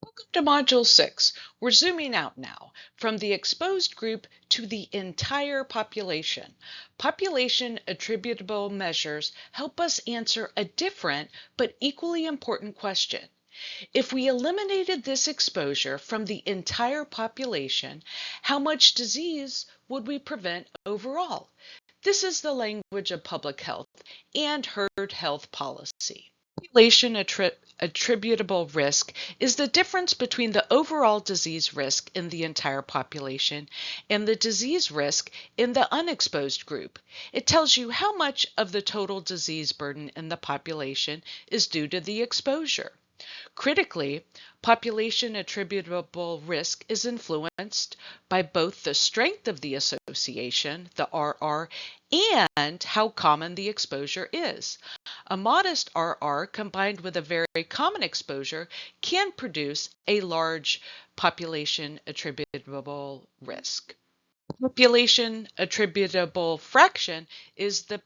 Welcome to Module 6. We're zooming out now from the exposed group to the entire population. Population attributable measures help us answer a different but equally important question. If we eliminated this exposure from the entire population, how much disease would we prevent overall? This is the language of public health and herd health policy. Population attributable risk is the difference between the overall disease risk in the entire population and the disease risk in the unexposed group. It tells you how much of the total disease burden in the population is due to the exposure. Critically, population attributable risk is influenced by both the strength of the association, the RR, and how common the exposure is. A modest RR combined with a very common exposure can produce a large population attributable risk. Population attributable fraction is the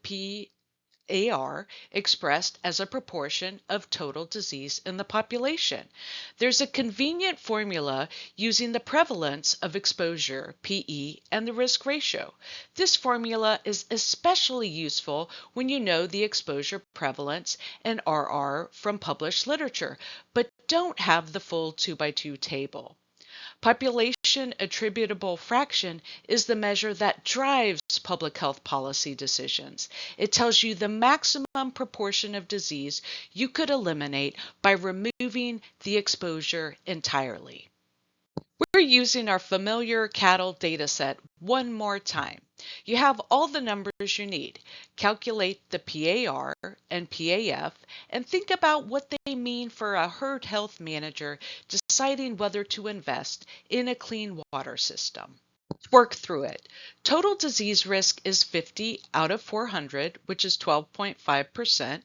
PAR expressed as a proportion of total disease in the population. There's a convenient formula using the prevalence of exposure, PE, and the risk ratio. This formula is especially useful when you know the exposure prevalence and RR from published literature, but don't have the full 2x2 table. Population attributable fraction is the measure that drives public health policy decisions. It tells you the maximum proportion of disease you could eliminate by removing the exposure entirely. We're using our familiar cattle dataset one more time. You have all the numbers you need. Calculate the PAR and PAF and think about what they mean for a herd health manager deciding whether to invest in a clean water system. Let's work through it. Total disease risk is 50 out of 400, which is 12.5%.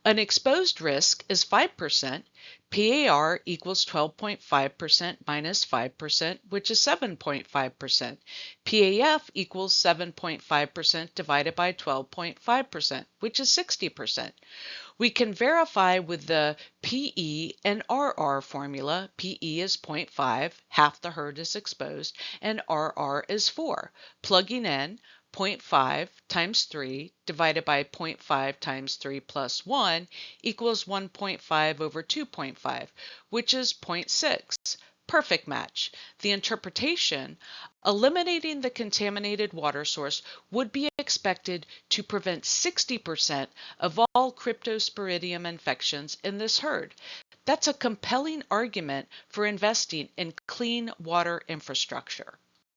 Unexposed risk is 5%. PAR equals 12.5% minus 5%, which is 7.5%. PAF equals 7.5% divided by 12.5%, which is 60%. We can verify with the PE and RR formula. PE is 0.5, half the herd is exposed, and RR is 4. Plugging in 0.5 times 3 divided by 0.5 times 3 plus 1 equals 1.5 over 2.5, which is 0.6. Perfect match. The interpretation, eliminating the contaminated water source would be expected to prevent 60% of all cryptosporidium infections in this herd. That's a compelling argument for investing in clean water infrastructure.